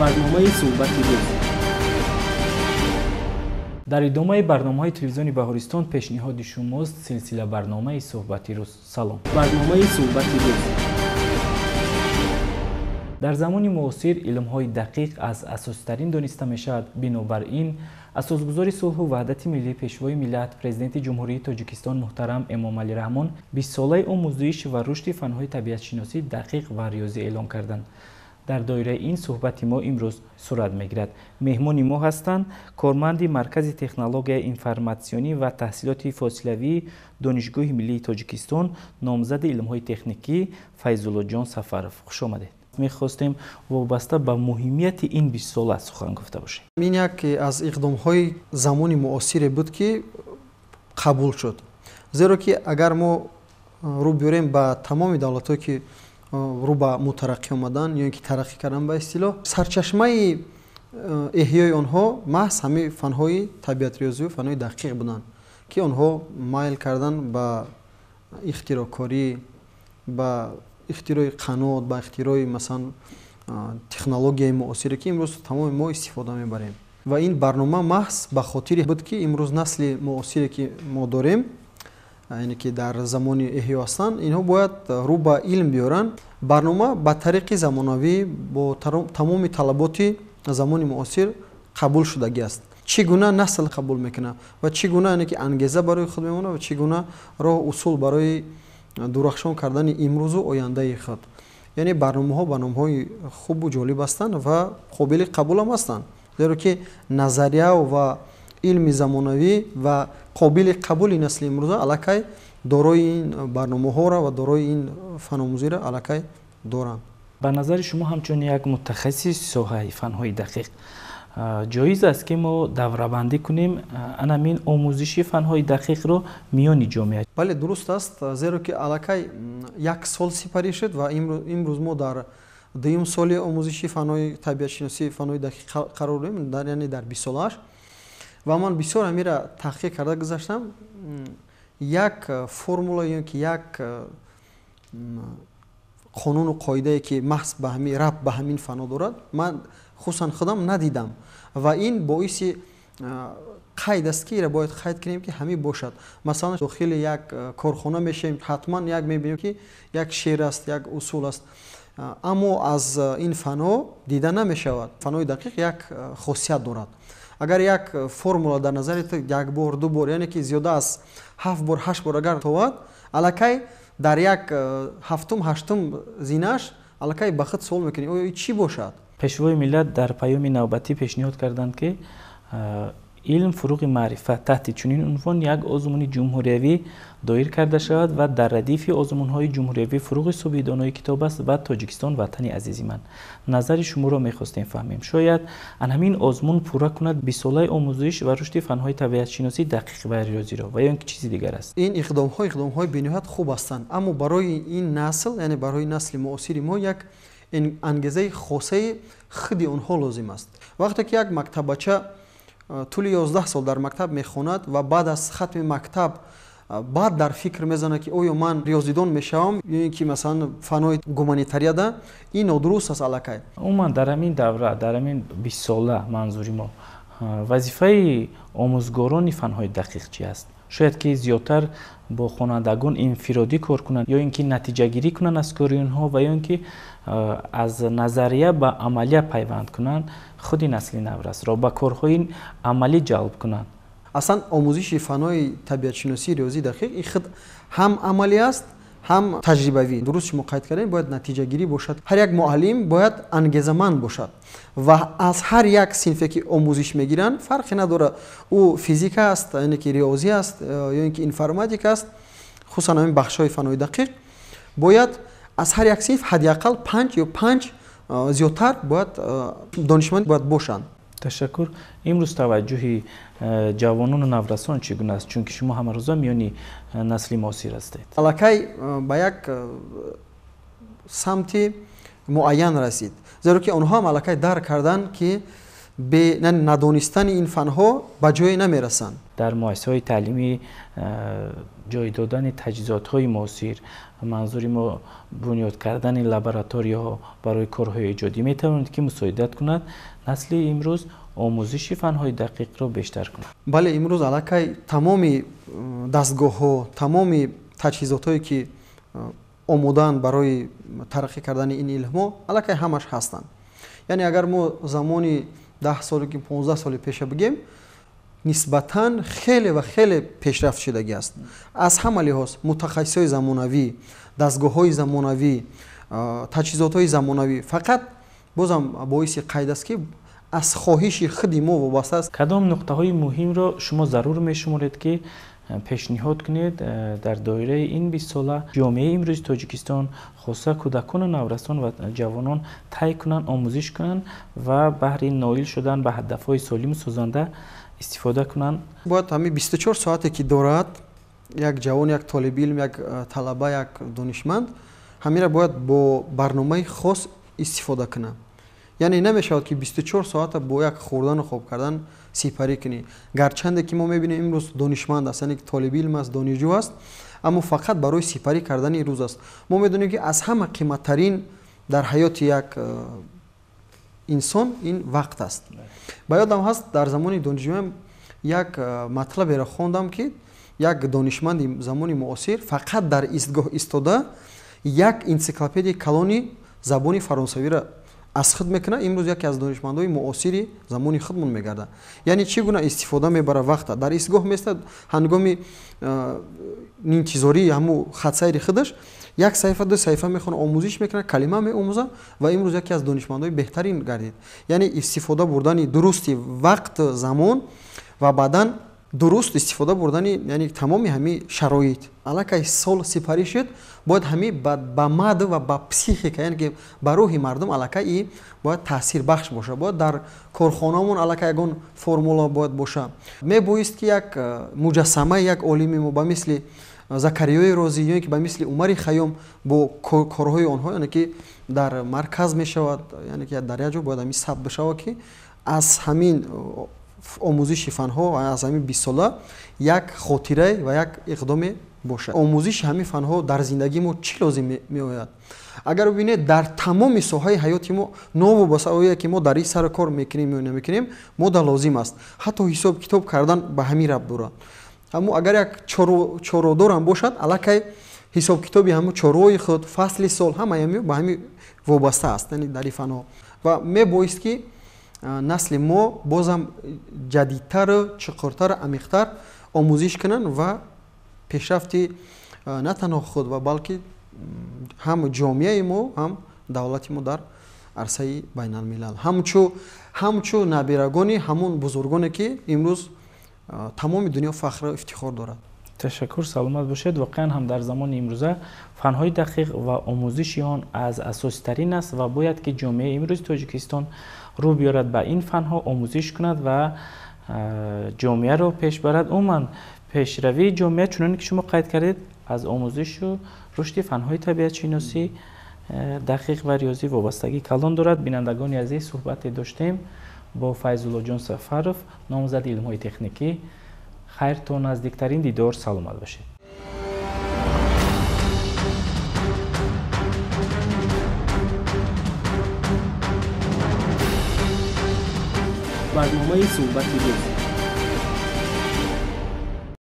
барномаи суҳбати рӯз. дар идомаи барномаҳои телевизиони Баҳористон пешниҳоди шумост силсила барномаи суҳбати рӯз. Салом. барномаи суҳбати рӯз. дар замони муосир илмҳои дақиқ аз асоситарин дониста мешавад. бинобар ин асосгузори сулҳу ваҳдати миллӣ, пешвои миллат, президенти ҷумҳурии Тоҷикистон муҳтарам Эмомалӣ Раҳмон 20 солаи омӯзиш ва рушди фанҳои табиатшиносӣ, дақиқ ва риёзӣ эълон карданд. дар доираи ин суҳбати мо имрӯз сурат мегирад. меҳмони мо ҳастанд корманди маркази технологияи информатсионӣ ва таҳсилоти фосилавии донишгоҳи миллии Тоҷикистон, номзади илмҳои техникӣ Файзуллоҷон Сафаров. хуш омадед. мехостем вобаста ба муҳимияти ин 20 сола сухан гуфта бошем. ин яке аз иқдомҳои замони муосире буд ки қабул шуд. зеро ки агар мо рӯ биёрем ба тамоми давлатҳое ки рӯ ба мутараққӣ омадан ё ин ки тараққӣ кардан ба истилоҳ, сарчашмаи эҳёи онҳо маҳз ҳамин фанҳои табиатрёзию, фанҳои дақиқ буданд ки онҳо майл кардан ба ихтироъкорӣ, ба ихтирои қанот, ба ихтирои масалан технологияи муосире ки имрӯз тамоми мо истифода мебарем. ва ин барнома маҳз ба хотире буд ки имрӯз насли муосире ки мо дорем, яъне ки дар замони эҳё ҳастанд, инҳо бояд рӯ ба илм биёранд. барнома ба тариқи замонавӣ бо тамоми талаботи замони муосир қабул шудагӣ аст. чӣ гуна насл қабул мекунад ва чӣ гуна яъне ки ангеза барои худ мемонад ва чӣ гуна роҳ усул барои дурахшон кардани имрӯзу ояндаи худ. яъне барномаҳо барномаҳои хубу ҷолиб ҳастанд ва қобили қабул ҳам ҳастанд, зеро ки назария ва илми замонавӣ ва қобили қабули насли имрӯза аллакай дорои ин барномаҳоро ва дорои ин фаномӯзиро аллакай доранд. ба назари шумо ҳамчун як мутахассис соҳаи фанҳои дақиқ ҷоиз аст ки мо даврабандӣ кунем анамин омӯзиши фанҳои дақиқро миёни ҷомеа? бале, дуруст аст, зеро ки аллакай як сол сипарӣ шуд ва имрӯз мо дар дуюм соли омӯзиши фанҳои табиатшиносӣ, фанҳои дақиқ қарор дорем, яъне дар 20 солааш. ва ман бисёр ҳамира таҳқиқ карда гузаштам. як формула ё ки як қонуну қоидае ки маҳз ба ҳамин рабт ба ҳамин фано дорад, ман хусусан худам надидам ва ин боиси қайд аст ки ира бояд қайд кунем ки ҳамин бошад. масалан дохили як корхона мешавем, ҳатман як мебинем ки як шеър аст, як усул аст, аммо аз ин фано дида намешавад. фанои дақиқ як хосият дорад. агар як формула дар назари ту як бор ду бор, яъне ки зиёда аз 7 бор 8 бор агар тавад, аллакай дар як ҳафтум ҳаштум зинааш аллакай ба худ суол мекунӣ оё чӣ бошад? пешвои миллат дар паёми навбати пешниҳод карданд ки илм фурӯғи маърифат таҳти чунин унвон як озмуни ҷумҳуриявӣ доир карда шавад ва дар радифи озмунҳои ҷумҳуриявӣ фурӯғи субҳи донои китоб аст ва Тоҷикистон ватани азизи ман. назари шуморо мехостем фаҳмем. шояд анҳамин озмун пурра кунад 20 солаи омӯзиш ва рушди фанҳои табиатшиносӣ, дақиқ ва риёзиро, ва ё ин ки чизи дигар аст? ин иқдомҳои бениҳоят хуб ҳастанд, аммо барои ин насл, яъне барои насли муосири мо як ангезаи хосаи худи онҳо лозим аст. вақте ки як мактабача тӯли 11 сол дар мактаб мехонад ва баъд аз хатми мактаб баъд дар фикр мезанад ки оё ман риёзидон мешавам ё ин ки масалан фанои гуманитарияда, ин нодуруст аст аллакай. умуман дар ҳамин давра, дар ҳамин 20 сола манзури мо вазифаи омӯзгорони фанҳои дақиқ чӣ аст? шояд ки зиёдтар бо хонандагон инфиродӣ кор кунанд ё ин ки натиҷагирӣ кунанд аз кори онҳо ва ё ин ки аз назария ба амалия пайванд кунанд, худи насли наврасро ба корҳои амалӣ ҷалб кунанд. аслан омӯзиши фанҳои табиатшиносӣ, риёзӣ, дақиқ ин худ ҳам амалӣ аст, ҳам таҷрибавӣ. дуруст шумо қайд кардем, бояд натиҷагирӣ бошад. ҳар як муаллим бояд ангезаманд бошад ва аз ҳар як синфе ки омӯзиш мегиранд фарқе надорад, ӯ физика аст, яъне ки риёзӣ аст ё ин ки информатика аст, хусусан ҳамин бахшҳои фанҳои дақиқ, бояд аз ҳар як синф ҳадди ақал 5 ё 5 зиёдтар бояд донишманд бояд бошанд. ташаккур. имрӯз таваҷҷӯҳи ҷавонону наврасону чӣ гуна аст, чунки шумо ҳамарӯза миёни насли муосир ҳастед? аллакай ба як самти муайян расид, зеро ки онҳо ҳам аллакай дарк карданд ки бе надонистани ин фанҳо ба ҷое намерасанд. дар муассисаҳои таълимӣ ҷой додани таҷҳизотҳои муосир, манзури мо бунёд кардани лабораторияҳо барои корҳои эҷодӣ метавонад ки мусоидат кунад насли имрӯз омӯзиши фанҳои дақиқро бештар кунад. бале имрӯз аллакай тамоми дастгоҳҳо, тамоми таҷҳизотҳое ки омодаанд барои тараққӣ кардани ин илмҳо аллакай ҳамаш ҳастанд. яъне агар мо замони 10 соли ки 15 соли пеша бигем, нисбатан хеле ва хеле пешрафт шудагӣ аст. аз ҳама лиҳоз мутахассисои замонавӣ, дастгоҳҳои замонавӣ, таҷҳизотҳои замонавӣ, фақат бозам боиси қайд аст ки аз хоҳиши худи мо вобаста аст. кадом нуқтаҳои муҳимро шумо зарур мешуморед ки пешниҳод кунед дар доираи ин 20 сола ҷомеаи имрӯзи тоҷикистон, хоса кӯдакону наврасон ва ҷавонон тай кунанд, омӯзиш кунанд ва баҳри ноил шудан ба ҳадафҳои солиму созанда истифода кунанд? бояд ҳамин 24 соате ки дорад як ҷавон, як толибилм, як талаба, як донишманд, ҳамира бояд бо барномаи хос истифода кунад. яъне намешавад ки 24 соата бо як хӯрдану хоб кардан сипарӣ кунӣ. гарчанде ки мо мебинем имрӯз донишманд аст, яъне толибилм аст, донишҷӯ аст, аммо фақат барои сипарӣ кардани рӯз аст. мо медонем ки аз ҳама қиматтарин дар ҳаёти як инсон ин вақт аст. ба ёдам ҳаст дар замони донишҷӯям як матлаберо хондам ки як донишманди замони муосир фақат дар истгоҳ истода як энциклопедияи калони забони фаронсавиро аз худ мекунад. имрӯз яке аз донишмандҳои муосири замони худмон мегардад. яъне чӣ гуна истифода мебара вақта дар истгоҳ меистад, ҳангоми интизории ҳамун хатсайри худаш як саҳифа ду саҳифа мехона, омӯзиш мекунад, калима меомӯзад ва имрӯз яке аз донишмандҳои беҳтарин гардид. яъне истифода бурдани дурусти вақт, замон ва баъдан дуруст истифода бурдани яъне тамоми ҳамин шароит. аллакай сол сипарӣ шуд, бояд ҳамин ба мад ва ба психика, яъне ки ба рӯҳи мардум аллакай и бояд таъсирбахш боша. бояд дар корхонаамон аллакай ягон формула бояд боша. мебоист ки як муҷассамаи як олими мо ба мисли закариёи розӣ ё ки ба мисли умари хайём бо корҳои онҳо, яъне ки дар марказ мешавад, яъне ки дар як ҷо бояд ҳамин сабт бишавад ки аз ҳамин омӯзиши фанҳо, аз ҳамин 20 сола як хотирае ва як иқдоме бошад. омӯзиши ҳамин фанҳо дар зиндагии мо чӣ лозим меояд? агар бибинед дар тамоми соҳаи ҳаёти мо новобаста оя ки мо дар ин сару кор мекунем ё намекунем, мода лозим аст. ҳатто ҳисоб китоб кардан ба ҳамин рабт дорад. ҳамун агар як чоrodорам бошад, аллакай ҳисоб китоби ҳамун чорҳои худ, фасли сол ҳама ба ҳамин вобаста аст, яъне дар ин фанҳо. ва мебоист ки насли мо бозам ҷадидтару чуқуртару амиқтар омӯзиш кунанд ва пешрафти на танҳо худ ва балки ҳам ҷомеаи мо, ҳам давлати мо дар арсаи байналмилал, ҳамчун набирагони ҳамун бузургоне ки имрӯз тамоми дунё фахру ифтихор дорад. ташаккур, саломат бошед. воқеан ҳам дар замони имрӯза фанҳои дақиқ ва омӯзиши он аз асоситарин аст ва бояд ки ҷомеаи имрӯзи тоҷикистон рӯ биёрад ба ин фанҳо, омӯзиш кунад ва ҷомеаро пеш барад. умуман пешравии ҷомеа чуноне ки шумо қайд кардед аз омӯзишу рушди фанҳои табиатшиносӣ, дақиқ ва риёзӣ вобастагӣ калон дорад. бинандагони азиз, суҳбате доштем бо Файзуллоҷон Сафаров, номзади илмҳои техникӣ. хайр то наздиктарин дидор, саломат бошед. барномаи суҳбати рӯз.